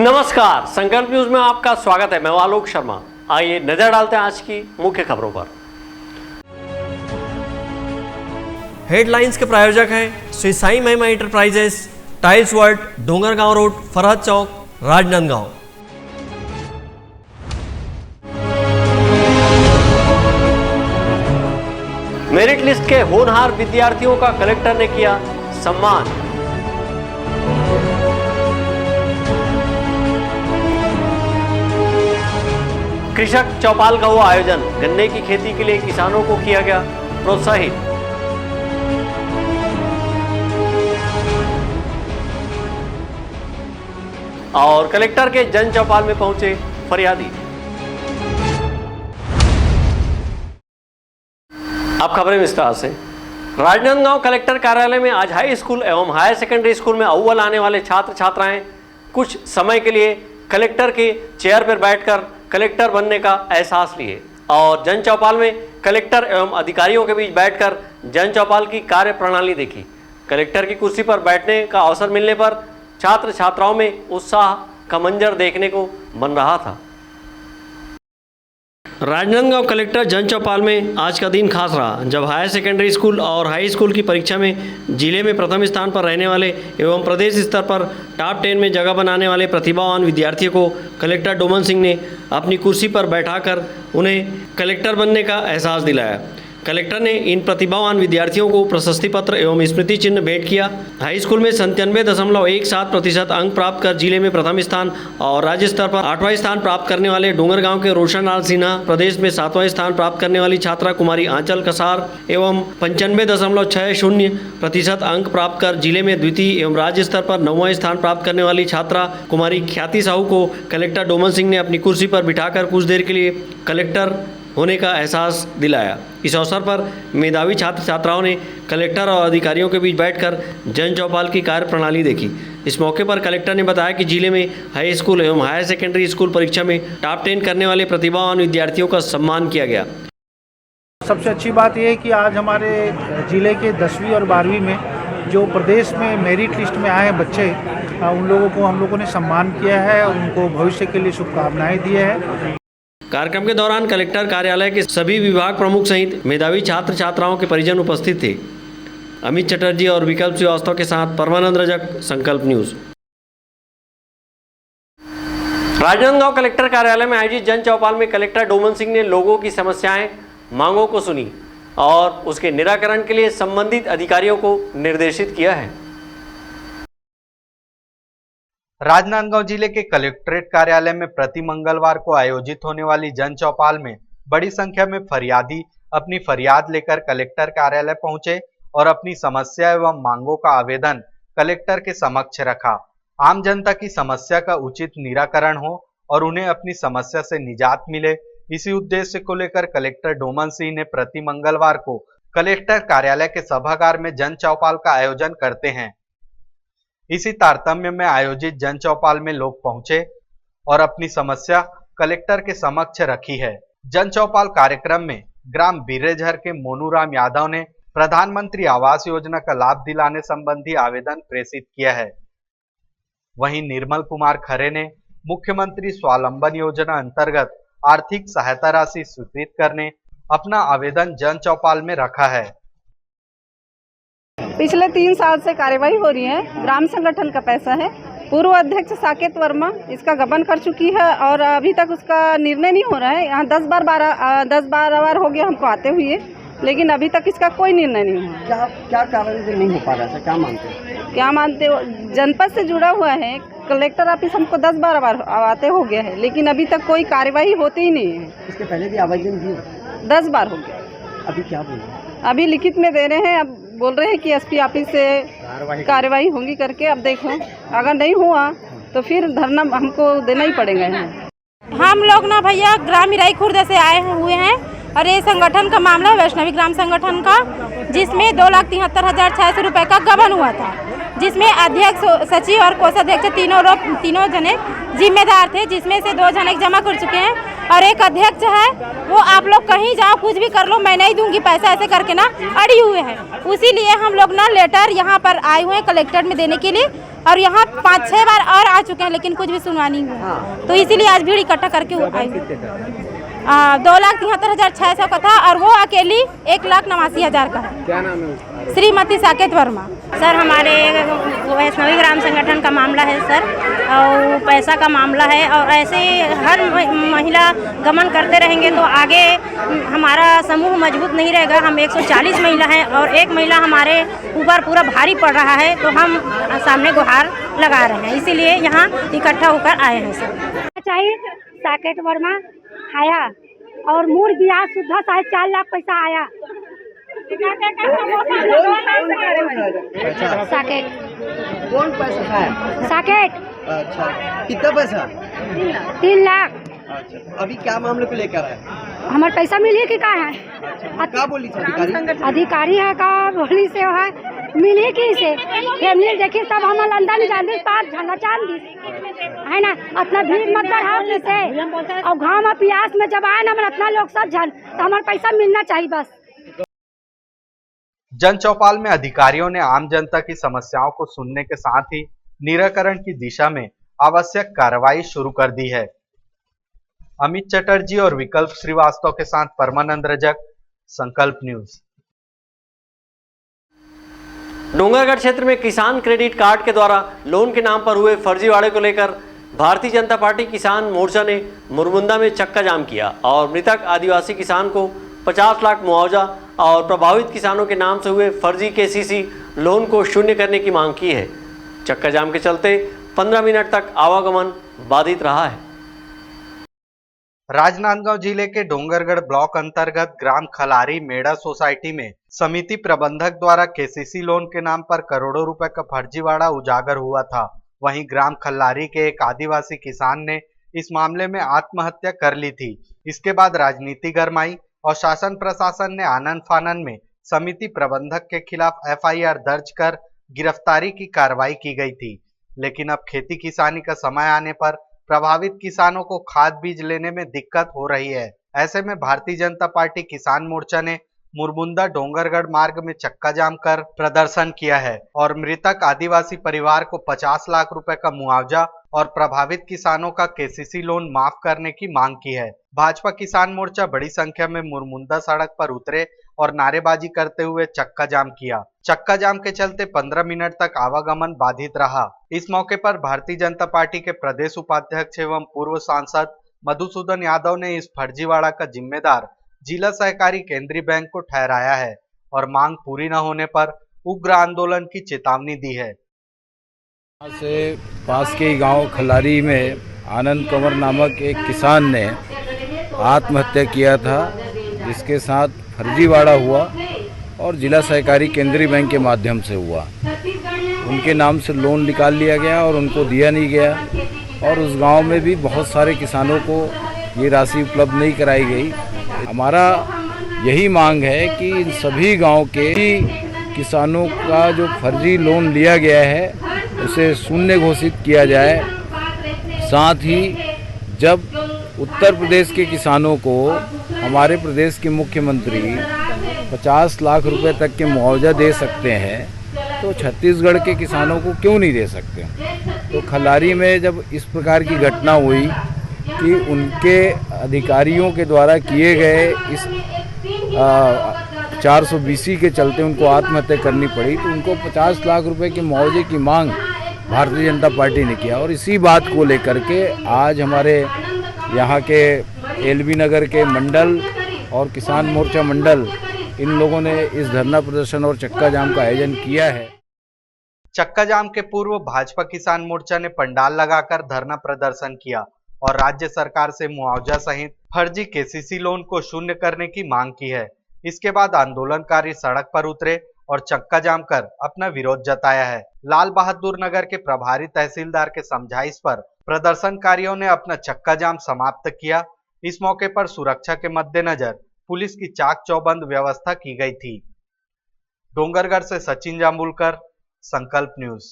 नमस्कार, संकल्प न्यूज में आपका स्वागत है। मैं आलोक शर्मा। आइए नजर डालते हैं आज की मुख्य खबरों पर। हेडलाइंस के प्रायोजक हैं Shri Sai Mahima enterprises, tiles world, Dongargaon road, Farhad Chowk, Rajnandgaon. Merit list के होनहार विद्यार्थियों का कलेक्टर ने किया सम्मान। कृषक चौपाल का हुआ आयोजन, गन्ने की खेती के लिए किसानों को किया गया प्रोत्साहित। और कलेक्टर के जन चौपाल में पहुंचे फरियादी। अब खबरें विस्तार से। राजनांदगांव कलेक्टर कार्यालय में आज हाई स्कूल एवं हायर सेकेंडरी स्कूल में अव्वल आने वाले छात्र छात्राएं कुछ समय के लिए कलेक्टर के चेयर पर बैठकर कलेक्टर बनने का एहसास लिए और जन चौपाल में कलेक्टर एवं अधिकारियों के बीच बैठकर जन चौपाल की कार्य प्रणाली देखी। कलेक्टर की कुर्सी पर बैठने का अवसर मिलने पर छात्र छात्राओं में उत्साह का मंजर देखने को बन रहा था। राजनांदगांव कलेक्टर जन चौपाल में आज का दिन खास रहा, जब हायर सेकेंडरी स्कूल और हाई स्कूल की परीक्षा में जिले में प्रथम स्थान पर रहने वाले एवं प्रदेश स्तर पर टॉप 10 में जगह बनाने वाले प्रतिभावान विद्यार्थियों को कलेक्टर डोमन सिंह ने अपनी कुर्सी पर बैठाकर उन्हें कलेक्टर बनने का एहसास दिलाया। कलेक्टर ने इन प्रतिभावान विद्यार्थियों को प्रशस्ति पत्र एवं स्मृति चिन्ह भेंट किया। हाई स्कूल में 97.17% अंक प्राप्त कर जिले में प्रथम स्थान और राज्य स्तर पर 8वां स्थान प्राप्त करने वाले डोंगरगांव के रोशन लाल सिन्हा, प्रदेश में 7वां स्थान प्राप्त करने वाली छात्रा कुमारी आंचल कसार एवं 95.60% अंक प्राप्त कर जिले में द्वितीय एवं राज्य स्तर पर 9वां स्थान प्राप्त करने वाली छात्रा कुमारी ख्याति साहू को कलेक्टर डोमन सिंह ने अपनी कुर्सी पर बिठाकर कुछ देर के लिए कलेक्टर होने का एहसास दिलाया। इस अवसर पर मेधावी छात्र छात्राओं ने कलेक्टर और अधिकारियों के बीच बैठकर जन चौपाल की कार्य प्रणाली देखी। इस मौके पर कलेक्टर ने बताया कि जिले में हाई स्कूल एवं हायर सेकेंडरी स्कूल परीक्षा में टॉप 10 करने वाले प्रतिभावान विद्यार्थियों का सम्मान किया गया। सबसे अच्छी बात यह है कि आज हमारे जिले के 10वीं और 12वीं में जो प्रदेश में मेरिट लिस्ट में आए बच्चे, उन लोगों को हम लोगों ने सम्मान किया है, उनको भविष्य के लिए शुभकामनाएं दी है। कार्यक्रम के दौरान कलेक्टर कार्यालय के सभी विभाग प्रमुख सहित मेधावी छात्र छात्राओं के परिजन उपस्थित थे। अमित चटर्जी और विकल्प श्रीवास्तव के साथ परमानंद रजक, संकल्प न्यूज। राजनांदगांव कलेक्टर कार्यालय में आयोजित जन चौपाल में कलेक्टर डोमन सिंह ने लोगों की समस्याएं, मांगों को सुनी और उसके निराकरण के लिए संबंधित अधिकारियों को निर्देशित किया है। राजनांदगांव जिले के कलेक्ट्रेट कार्यालय में प्रति मंगलवार को आयोजित होने वाली जन चौपाल में बड़ी संख्या में फरियादी अपनी फरियाद लेकर कलेक्टर कार्यालय पहुंचे और अपनी समस्या एवं मांगों का आवेदन कलेक्टर के समक्ष रखा। आम जनता की समस्या का उचित निराकरण हो और उन्हें अपनी समस्या से निजात मिले, इसी उद्देश्य को लेकर कलेक्टर डोमन सिंह ने प्रति मंगलवार को कलेक्टर कार्यालय के सभागार में जन चौपाल का आयोजन करते हैं। इसी तारतम्य में आयोजित जन चौपाल में लोग पहुंचे और अपनी समस्या कलेक्टर के समक्ष रखी है। जन चौपाल कार्यक्रम में ग्राम बिरेझर के मोनूराम यादव ने प्रधानमंत्री आवास योजना का लाभ दिलाने संबंधी आवेदन प्रेषित किया है। वहीं निर्मल कुमार खरे ने मुख्यमंत्री स्वावलंबन योजना अंतर्गत आर्थिक सहायता राशि स्वीकृत करने अपना आवेदन जन चौपाल में रखा है। पिछले 3 साल से कार्यवाही हो रही है। ग्राम संगठन का पैसा है। पूर्व अध्यक्ष साकेत वर्मा इसका गबन कर चुकी है और अभी तक उसका निर्णय नहीं हो रहा है। यहाँ 10-12 बार हो गया हमको आते हुए, लेकिन अभी तक इसका कोई निर्णय नहीं हुआ। क्या कारण से नहीं हो पा रहा है? क्या मानते हो? जनपद से जुड़ा हुआ है। कलेक्टर ऑफिस हमको 10-12 बार आते हो गया है, लेकिन अभी तक कोई कार्यवाही होती ही नहीं है। इसके पहले भी आवेदन दिए? 10 बार हो गया। अभी क्या बोले? अभी लिखित में दे रहे हैं। अब बोल रहे हैं कि एसपी ऑफिस से कार्यवाही होगी करके। अब देखो, अगर नहीं हुआ तो फिर धरना हमको देना ही पड़ेगा। हम लोग ना भैया ग्राम इराई खुर्द से आए हुए हैं और ये संगठन का मामला है, वैष्णवी ग्राम संगठन का, जिसमें 2,73,600 रुपये का गबन हुआ था, जिसमें अध्यक्ष, सचिव और कोषाध्यक्ष तीनों जने जिम्मेदार थे, जिसमें से 2 जने जमा कर चुके हैं और एक अध्यक्ष है, वो आप लोग कहीं जाओ कुछ भी कर लो मैं नहीं दूंगी पैसा, ऐसे करके ना अड़ी हुए हैं। उसी लिए हम लोग ना लेटर यहाँ पर आए हुए हैं कलेक्टर में देने के लिए और यहाँ 5-6 बार और आ चुके हैं लेकिन कुछ भी सुनवाई नहीं हुआ। तो इसीलिए आज भीड़ इकट्ठा करके आई। 2,73,600 का था और वो अकेली 1,89,000 का है। क्या नाम है उसका? श्रीमती साकेत वर्मा। सर हमारे वैष्णवी ग्राम संगठन का मामला है सर, और पैसा का मामला है, और ऐसे हर महिला गमन करते रहेंगे तो आगे हमारा समूह मजबूत नहीं रहेगा। हम 140 महिला हैं और एक महिला हमारे ऊपर पूरा भारी पड़ रहा है, तो हम सामने गुहार लगा रहे हैं, इसीलिए यहाँ इकट्ठा होकर आए हैं सर। चाहिए साकेत वर्मा आया और मूल ब्याज सुधा 4.5 लाख पैसा आया। साकेत कौन पैसा खाया? साकेत। अच्छा, कितना पैसा? 3 लाख। अच्छा, अभी क्या मामले को लेकर आए? हमारे पैसा मिली कि का है? अच्छा, क्या बोली थी अधिकारी? अधिकारी है का बोली से है मिली की से फैमिली देखी सब हम अंदर नहीं जानते पास झंडा चांद दी है ना। अपना भीड़ मत बढ़ाओ से, और गाँव में प्यास में जब आए ना हमारे अपना लोग सब झन, तो हमारा पैसा मिलना चाहिए बस। जन चौपाल में अधिकारियों ने आम जनता की समस्याओं को सुनने के साथ ही निराकरण की दिशा में आवश्यक कार्रवाई शुरू कर दी है। अमित चटर्जी और विकल्प श्रीवास्तव के साथ परमानंद रजक, संकल्प न्यूज। डोंगरगढ़ क्षेत्र में किसान क्रेडिट कार्ड के द्वारा लोन के नाम पर हुए फर्जीवाड़े को लेकर भारतीय जनता पार्टी किसान मोर्चा ने मुरमुंदा में चक्का जाम किया और मृतक आदिवासी किसान को 50 लाख मुआवजा और प्रभावित किसानों के नाम से हुए फर्जी केसीसी लोन को शून्य करने की मांग की है। चक्का जाम के चलते 15 मिनट तक आवागमन बाधित रहा है। राजनांदगांव जिले के डोंगरगढ़ ब्लॉक अंतर्गत ग्राम खलारी मेड़ा सोसाइटी में समिति प्रबंधक द्वारा केसीसी लोन के नाम पर करोड़ों रुपए का फर्जीवाड़ा उजागर हुआ था। वहीं ग्राम खल्लारी के एक आदिवासी किसान ने इस मामले में आत्महत्या कर ली थी। इसके बाद राजनीति गरमाई और शासन प्रशासन ने आनन फानन में समिति प्रबंधक के खिलाफ एफआईआर दर्ज कर गिरफ्तारी की कार्रवाई की गई थी। लेकिन अब खेती किसानी का समय आने पर प्रभावित किसानों को खाद बीज लेने में दिक्कत हो रही है। ऐसे में भारतीय जनता पार्टी किसान मोर्चा ने मुरमुंदा डोंगरगढ़ मार्ग में चक्का जाम कर प्रदर्शन किया है और मृतक आदिवासी परिवार को 50 लाख रुपए का मुआवजा और प्रभावित किसानों का केसीसी लोन माफ करने की मांग की है। भाजपा किसान मोर्चा बड़ी संख्या में मुरमुंदा सड़क पर उतरे और नारेबाजी करते हुए चक्का जाम किया। चक्का जाम के चलते 15 मिनट तक आवागमन बाधित रहा। इस मौके पर भारतीय जनता पार्टी के प्रदेश उपाध्यक्ष एवं पूर्व सांसद मधुसूदन यादव ने इस फर्जीवाड़ा का जिम्मेदार जिला सहकारी केंद्रीय बैंक को ठहराया है और मांग पूरी न होने पर उग्र आंदोलन की चेतावनी दी है। यहाँ से पास के गांव खलारी में आनंद कंवर नामक एक किसान ने आत्महत्या किया था, जिसके साथ फर्जीवाड़ा हुआ और जिला सहकारी केंद्रीय बैंक के माध्यम से हुआ। उनके नाम से लोन निकाल लिया गया और उनको दिया नहीं गया और उस गांव में भी बहुत सारे किसानों को ये राशि उपलब्ध नहीं कराई गई। हमारा यही मांग है कि इन सभी गांव के किसानों का जो फर्जी लोन लिया गया है उसे शून्य घोषित किया जाए। साथ ही जब उत्तर प्रदेश के किसानों को हमारे प्रदेश के मुख्यमंत्री 50 लाख रुपए तक के मुआवजा दे सकते हैं तो छत्तीसगढ़ के किसानों को क्यों नहीं दे सकते। तो खलारी में जब इस प्रकार की घटना हुई कि उनके अधिकारियों के द्वारा किए गए इस 420 के चलते उनको आत्महत्या करनी पड़ी, तो उनको 50 लाख रुपए के मुआवजे की मांग भारतीय जनता पार्टी ने किया। और इसी बात को लेकर के आज हमारे यहाँ के एलबी नगर के मंडल और किसान मोर्चा मंडल, इन लोगों ने इस धरना प्रदर्शन और चक्का जाम का आयोजन किया है। चक्का जाम के पूर्व भाजपा किसान मोर्चा ने पंडाल लगाकर धरना प्रदर्शन किया और राज्य सरकार से मुआवजा सहित फर्जी केसीसी लोन को शून्य करने की मांग की है। इसके बाद आंदोलनकारी सड़क पर उतरे और चक्का जाम कर अपना विरोध जताया है। लाल बहादुर नगर के प्रभारी तहसीलदार के समझाइश पर प्रदर्शनकारियों ने अपना चक्का जाम समाप्त किया। इस मौके पर सुरक्षा के मद्देनजर पुलिस की चाक चौबंद व्यवस्था की गई थी। डोंगरगढ़ से सचिन जामुलकर, संकल्प न्यूज।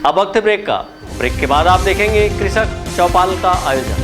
अब वक्त ब्रेक का। ब्रेक के बाद आप देखेंगे कृषक चौपाल का आयोजन।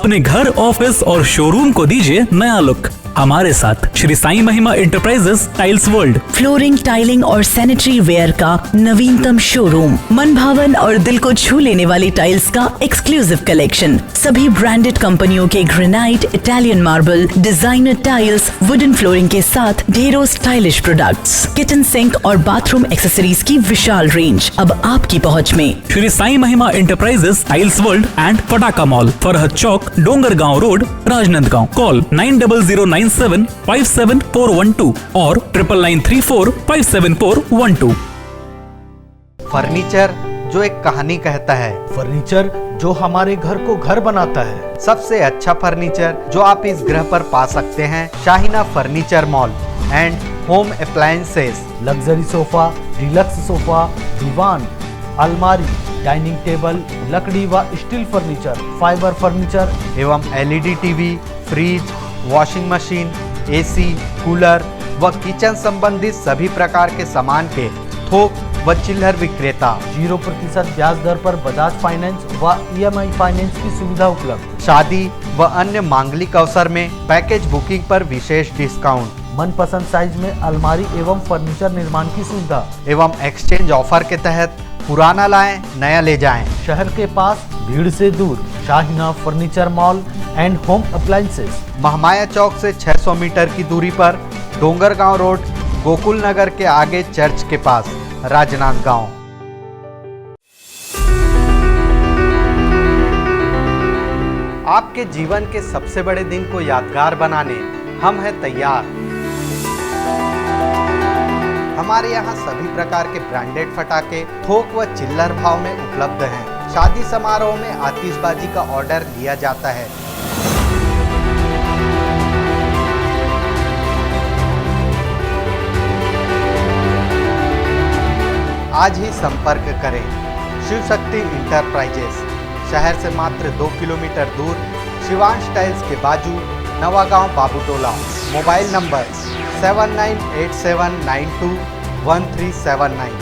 अपने घर, ऑफिस और शोरूम को दीजिए नया लुक हमारे साथ Shri Sai Mahima enterprises tiles world. Flooring, tiling और सैनिटरी वेयर का नवीनतम शोरूम, मन भावन और दिल को छू लेने वाली टाइल्स का एक्सक्लूसिव कलेक्शन, सभी ब्रांडेड कंपनियों के granite, Italian marble, designer tiles, wooden flooring के साथ ढेरों स्टाइलिश प्रोडक्ट्स, किचन सिंक और बाथरूम एक्सेसरीज की विशाल रेंज अब आपकी पहुंच में। Shri Sai Mahima enterprises tiles world and Pataka mall, Farhad Chowk, Dongargaon road, Rajnandgaon. Call 9009757412 और 9993457412। फर्नीचर जो एक कहानी कहता है, फर्नीचर जो हमारे घर को घर बनाता है। सबसे अच्छा फर्नीचर जो आप इस ग्रह पर पा सकते हैं Shahina furniture mall and home appliances. Luxury sofa, deluxe sofa, दीवान, अलमारी, डाइनिंग टेबल, लकड़ी व स्टील फर्नीचर, फाइबर फर्नीचर एवं LED TV, fridge, washing machine, AC, cooler व किचन संबंधित सभी प्रकार के सामान के थोक व चिल्लर विक्रेता। 0% ब्याज दर पर बजाज फाइनेंस व EMI फाइनेंस की सुविधा उपलब्ध। शादी व अन्य मांगलिक अवसर में पैकेज बुकिंग पर विशेष डिस्काउंट। मनपसंद साइज में अलमारी एवं फर्नीचर निर्माण की सुविधा एवं एक्सचेंज ऑफर के तहत पुराना लाएं नया ले जाएं। शहर के पास, भीड़ से दूर, Shahina furniture mall and home appliances. Mahamaya Chowk से 600 मीटर की दूरी पर, डोंगरगांव रोड, गोकुल नगर के आगे चर्च के पास, राजनांदगांव। आपके जीवन के सबसे बड़े दिन को यादगार बनाने हम हैं तैयार। हमारे यहाँ सभी प्रकार के ब्रांडेड फटाके थोक व चिल्लर भाव में उपलब्ध हैं। शादी समारोह में आतिशबाजी का ऑर्डर लिया जाता है। आज ही संपर्क करें शिव शक्ति इंटरप्राइजेस, शहर से मात्र 2 किलोमीटर दूर, शिवांश टाइल्स के बाजू, नवागांव बाबूटोला। Mobile number 7987921379।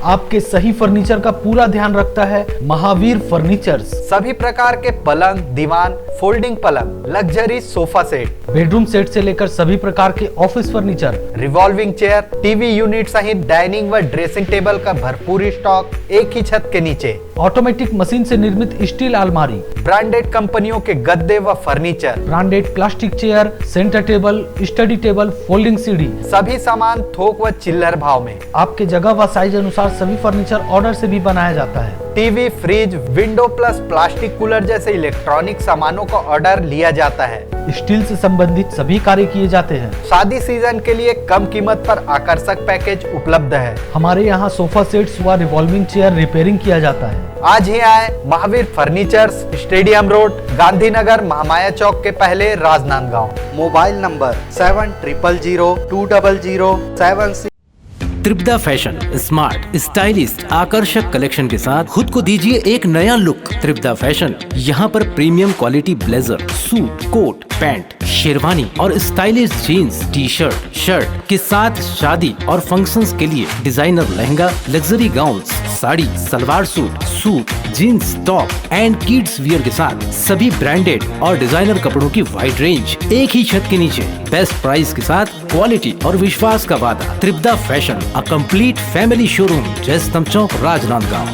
आपके सही फर्नीचर का पूरा ध्यान रखता है महावीर फर्नीचर्स। सभी प्रकार के पलंग, दीवान, फोल्डिंग पलंग, luxury sofa set, bedroom set से लेकर सभी प्रकार के office furniture, revolving chair, TV unit सहित डाइनिंग व ड्रेसिंग टेबल का भरपूर स्टॉक एक ही छत के नीचे। ऑटोमेटिक मशीन से निर्मित स्टील अलमारी, ब्रांडेड कंपनियों के गद्दे व furniture, branded plastic chair, centre table, study table, folding सीढ़ी, सभी सामान थोक व चिल्लर भाव में। आपके जगह व साइज अनुसार सभी फर्नीचर ऑर्डर से भी बनाया जाता है। TV, fridge, window plus plastic cooler जैसे इलेक्ट्रॉनिक सामानों का ऑर्डर लिया जाता है। स्टील से संबंधित सभी कार्य किए जाते हैं। शादी सीजन के लिए कम कीमत पर आकर्षक पैकेज उपलब्ध है। हमारे यहाँ सोफा सेट्स व रिवॉल्विंग चेयर रिपेयरिंग किया जाता है। आज ही आए Mahavir furnitures, stadium road, Gandhinagar, Mahamaya Chowk के पहले, Rajnandgaon. Mobile number 70020076। Tripada fashion smart, stylish, आकर्षक कलेक्शन के साथ खुद को दीजिए एक नया लुक। त्रिपदा फैशन यहाँ पर premium quality blazer, suit, coat, pant, sherwani और stylish jeans, T shirt, shirt के साथ शादी और फंक्शंस के लिए designer lehenga, luxury gowns, sari, salwar suit, suit, jeans, top and kids wear के साथ सभी ब्रांडेड और डिजाइनर कपड़ों की वाइड रेंज एक ही छत के नीचे। बेस्ट प्राइस के साथ क्वालिटी और विश्वास का वादा। Tripada fashion, a complete family showroom, Jaistambh Chowk, Rajnandgaon.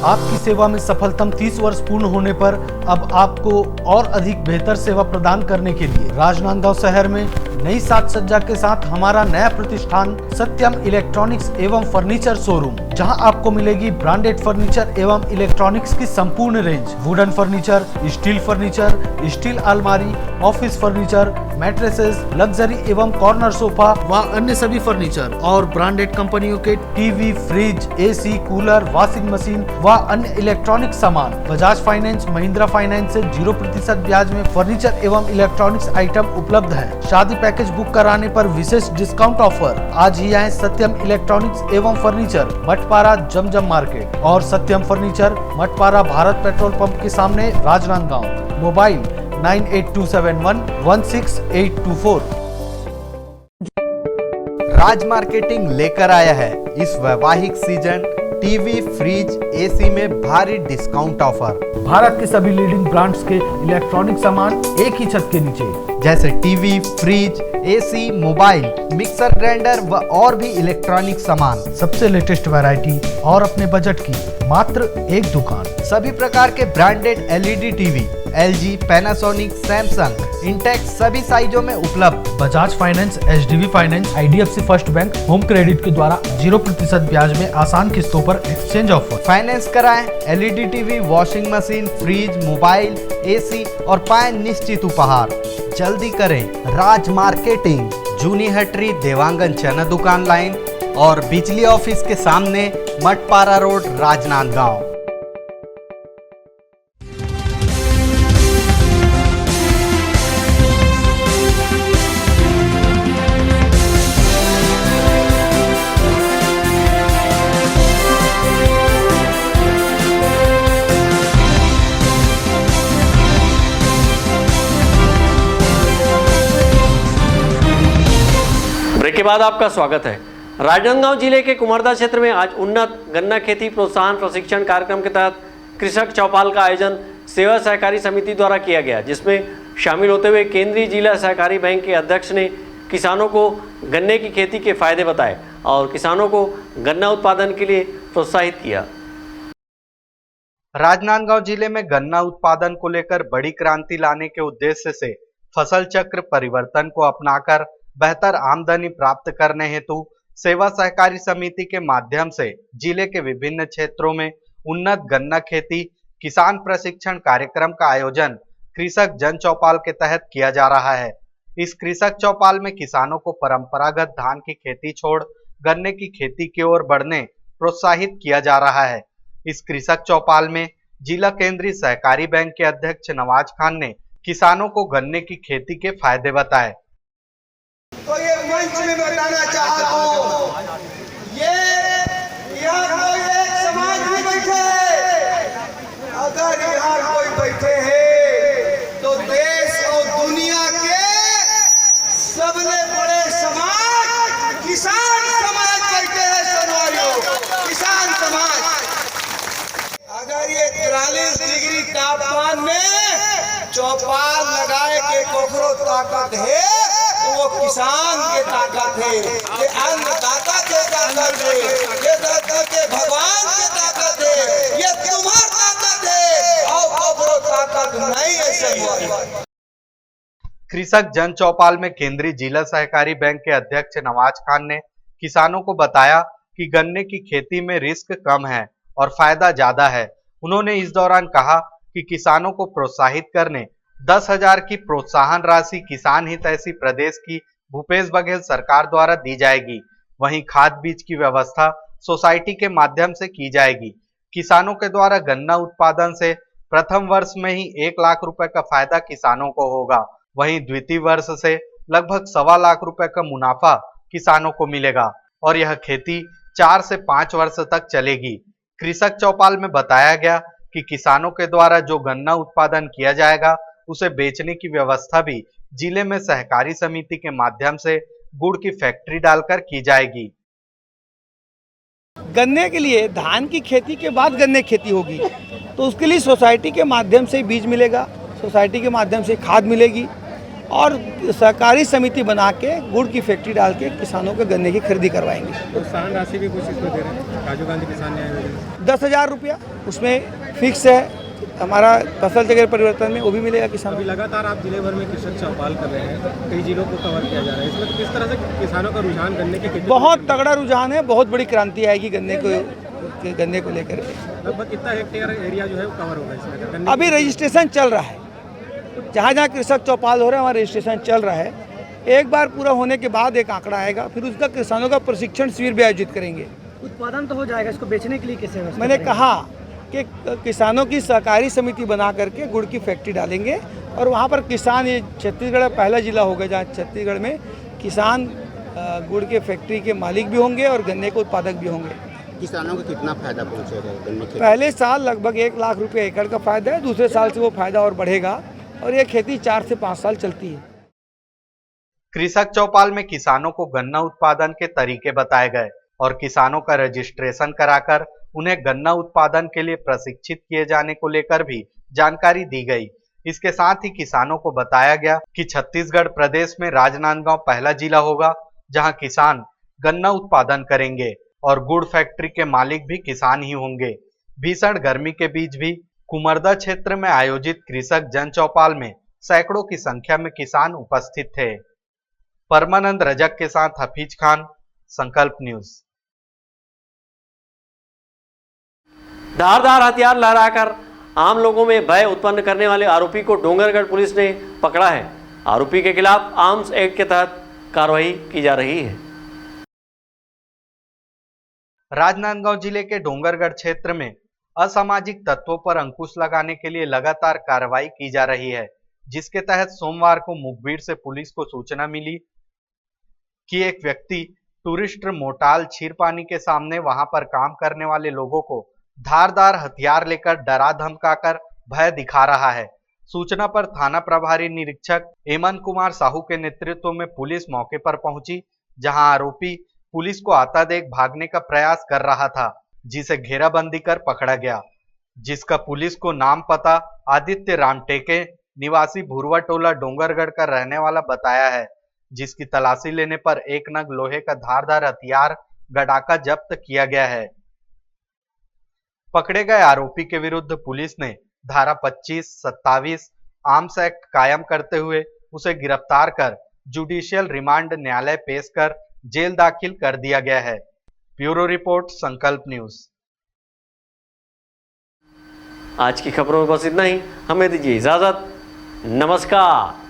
आपकी सेवा में सफलतम 30 वर्ष पूर्ण होने पर अब आपको और अधिक बेहतर सेवा प्रदान करने के लिए राजनांदगांव शहर में नई साज सज्जा के साथ हमारा नया प्रतिष्ठान सत्यम इलेक्ट्रॉनिक्स एवं फर्नीचर शोरूम, जहां आपको मिलेगी ब्रांडेड फर्नीचर एवं इलेक्ट्रॉनिक्स की संपूर्ण range. Wooden furniture, steel furniture, steel अलमारी, ऑफिस फर्नीचर, मैट्रेसेस, लग्जरी एवं कॉर्नर सोफा व अन्य सभी फर्नीचर और ब्रांडेड कंपनियों के TV, fridge, AC, cooler, washing machine व अन्य इलेक्ट्रॉनिक सामान। बजाज फाइनेंस, महिंद्रा फाइनेंस से 0% ब्याज में फर्नीचर एवं इलेक्ट्रॉनिक्स आइटम उपलब्ध है। शादी पैकेज बुक कराने पर विशेष डिस्काउंट ऑफर। आज ही आए सत्यम इलेक्ट्रॉनिक्स एवं फर्नीचर, मठपारा, जमजम मार्केट और Satyam furniture, Mathpara, Bharat petrol pump के सामने, राजनांदगांव। मोबाइल 9827116824। राज मार्केटिंग लेकर आया है इस वैवाहिक सीजन टीवी, फ्रिज, एसी में भारी डिस्काउंट ऑफर। भारत के सभी लीडिंग ब्रांड्स के इलेक्ट्रॉनिक सामान एक ही छत के नीचे, जैसे TV, fridge, AC, mobile, mixer grinder व और भी इलेक्ट्रॉनिक सामान। सबसे लेटेस्ट वैरायटी और अपने बजट की मात्र एक दुकान। सभी प्रकार के branded LED TV LG, Panasonic, Samsung, Intex सभी साइजों में उपलब्ध। Bajaj finance, HDB finance, IDFC first bank, home credit के द्वारा 0% ब्याज में आसान किस्तों पर एक्सचेंज ऑफर। फाइनेंस कराएं LED TV, washing machine, fridge, mobile, AC और पाएं निश्चित उपहार। जल्दी करें, राज मार्केटिंग, जूनी हटरी, देवांगन चना दुकान लाइन और बिजली ऑफिस के सामने, मटपारा रोड, राजनांदगांव। ब्रेक के बाद आपका स्वागत है। राजनांदगांव जिले के कुमारदा क्षेत्र में आज उन्नत गन्ना खेती प्रोत्साहन प्रशिक्षण कार्यक्रम के तहत कृषक चौपाल का आयोजन सेवा सहकारी समिति द्वारा किया गया, जिसमें शामिल होते हुए केंद्रीय जिला सहकारी बैंक के अध्यक्ष ने किसानों को गन्ने की खेती के फायदे बताए और किसानों को गन्ना उत्पादन के लिए प्रोत्साहित किया। राजनांदगांव जिले में गन्ना उत्पादन को लेकर बड़ी क्रांति लाने के उद्देश्य से फसल चक्र परिवर्तन को अपनाकर बेहतर आमदनी प्राप्त करने हेतु सेवा सहकारी समिति के माध्यम से जिले के विभिन्न क्षेत्रों में उन्नत गन्ना खेती किसान प्रशिक्षण कार्यक्रम का आयोजन कृषक जन चौपाल के तहत किया जा रहा है। इस कृषक चौपाल में किसानों को परंपरागत धान की खेती छोड़ गन्ने की खेती की ओर बढ़ने प्रोत्साहित किया जा रहा है। इस कृषक चौपाल में जिला केंद्रीय सहकारी बैंक के अध्यक्ष नवाज खान ने किसानों को गन्ने की खेती के फायदे बताए। तो ये मंच में बताना चाहता हूँ, ये यहाँ कोई एक समाज भी बैठे हैं। अगर यहाँ कोई बैठे हैं तो देश और दुनिया के सबसे बड़े समाज किसान समाज बैठे हैं। सुनवाइयो, किसान समाज। अगर ये 43 डिग्री तापमान में चौपाल लगाए के कोखरो ताकत है, वो किसान के ताकत है, ये अन्नदाता के ताकत है, ये दाता के भगवान के ताकत है, ये तुम्हारी ताकत है और कोई ताकत नहीं है। सही। कृषक जन चौपाल में केंद्रीय जिला सहकारी बैंक के अध्यक्ष नवाज खान ने किसानों को बताया कि गन्ने की खेती में रिस्क कम है और फायदा ज्यादा है। उन्होंने इस दौरान कहा कि किसानों को प्रोत्साहित करने 10,000 की प्रोत्साहन राशि किसान हितैषी प्रदेश की भूपेश बघेल सरकार द्वारा दी जाएगी। वहीं खाद बीज की व्यवस्था सोसाइटी के माध्यम से की जाएगी। किसानों के द्वारा गन्ना उत्पादन से प्रथम वर्ष में ही 1 लाख रुपए का फायदा किसानों को होगा। वहीं द्वितीय वर्ष से लगभग 1.25 लाख रुपए का मुनाफा किसानों को मिलेगा और यह खेती 4 से 5 वर्ष तक चलेगी। कृषक चौपाल में बताया गया कि किसानों के द्वारा जो गन्ना उत्पादन किया जाएगा उसे बेचने की व्यवस्था भी जिले में सहकारी समिति के माध्यम से गुड़ की फैक्ट्री डालकर की जाएगी। गन्ने के लिए धान की खेती के बाद गन्ने की खेती होगी, तो उसके लिए सोसाइटी के माध्यम से बीज मिलेगा, सोसाइटी के माध्यम से खाद मिलेगी और सहकारी समिति बना के गुड़ की फैक्ट्री डाल के किसानों को गन्ने की खरीदी करवाएंगे। प्रोत्साहन राशि भी कुछ इसमें दे रहे हैं। राजीव गांधी किसान न्याय योजना 10,000 रुपया उसमें फिक्स है। हमारा फसल चक्र परिवर्तन में वो भी मिलेगा किसानों को। लगातार आप जिले भर में कृषक चौपाल कर रहे हैं, कई जिलों को कवर किया जा रहा है, इसमें तो किस तरह से किसानों का रुझान गन्ने के खेती? बहुत तगड़ा रुझान है, बहुत बड़ी क्रांति आएगी गन्ने को लेकर। लगभग कितना हेक्टेयर एरिया जो है वो कवर होगा इसमें? अभी रजिस्ट्रेशन चल रहा है, जहाँ जहाँ कृषक चौपाल हो रहा है वहाँ रजिस्ट्रेशन चल रहा है। एक बार पूरा होने के बाद एक आंकड़ा आएगा, फिर उसका किसानों का प्रशिक्षण शिविर भी आयोजित करेंगे। उत्पादन तो हो जाएगा, इसको बेचने के लिए कैसे? मैंने कहा कि किसानों की सहकारी समिति बना करके गुड़ की फैक्ट्री डालेंगे और वहाँ पर किसान, ये छत्तीसगढ़ पहला जिला होगा जहाँ छत्तीसगढ़ में किसान गुड़ के फैक्ट्री के मालिक भी होंगे और गन्ने के उत्पादक भी होंगे। किसानों को कितना फायदा पहुँचेगा गन्ने खेती? पहले साल लगभग 1 लाख रुपये एकड़ का फायदा है, दूसरे साल से वो फायदा और बढ़ेगा और ये खेती 4 से 5 साल चलती है। कृषक चौपाल में किसानों को गन्ना उत्पादन के तरीके बताए गए। और किसानों का रजिस्ट्रेशन कराकर उन्हें गन्ना उत्पादन के लिए प्रशिक्षित किए जाने को लेकर भी जानकारी दी गई। इसके साथ ही किसानों को बताया गया कि छत्तीसगढ़ प्रदेश में राजनांदगांव पहला जिला होगा जहां किसान गन्ना उत्पादन करेंगे और गुड़ फैक्ट्री के मालिक भी किसान ही होंगे। भीषण गर्मी के बीच भी कुमरदा क्षेत्र में आयोजित कृषक जन चौपाल में सैकड़ों की संख्या में किसान उपस्थित थे। परमानंद रजक के साथ हफीज खान, संकल्प न्यूज। धारदार हथियार लहराकर आम लोगों में भय उत्पन्न करने वाले आरोपी को डोंगरगढ़ पुलिस ने पकड़ा है। आरोपी के खिलाफ आर्म्स एक्ट के तहत कार्रवाई की जा रही है। राजनांदगांव जिले के डोंगरगढ़ क्षेत्र में असामाजिक तत्वों पर अंकुश लगाने के लिए लगातार कार्रवाई की जा रही है, जिसके तहत सोमवार को मुखबिर से पुलिस को सूचना मिली कि एक व्यक्ति टूरिस्ट मोटाल क्षीरपानी के सामने वहां पर काम करने वाले लोगों को धारदार हथियार लेकर डरा धमकाकर भय दिखा रहा है। सूचना पर थाना प्रभारी निरीक्षक एमन कुमार साहू के नेतृत्व में पुलिस मौके पर पहुंची, जहां आरोपी पुलिस को आता देख भागने का प्रयास कर रहा था, जिसे घेराबंदी कर पकड़ा गया, जिसका पुलिस को नाम पता आदित्य राम टेके निवासी भुरवा टोला डोंगरगढ़ का रहने वाला बताया है, जिसकी तलाशी लेने पर एक नग लोहे का धारदार हथियार गड़ाका जब्त किया गया है। पकड़े गए आरोपी के विरुद्ध पुलिस ने धारा 25-27 आर्म्स एक्ट कायम करते हुए उसे गिरफ्तार कर जुडिशियल रिमांड न्यायालय पेश कर जेल दाखिल कर दिया गया है। ब्यूरो रिपोर्ट, संकल्प न्यूज। आज की खबरों में बस इतना ही। हमें दीजिए इजाजत। नमस्कार।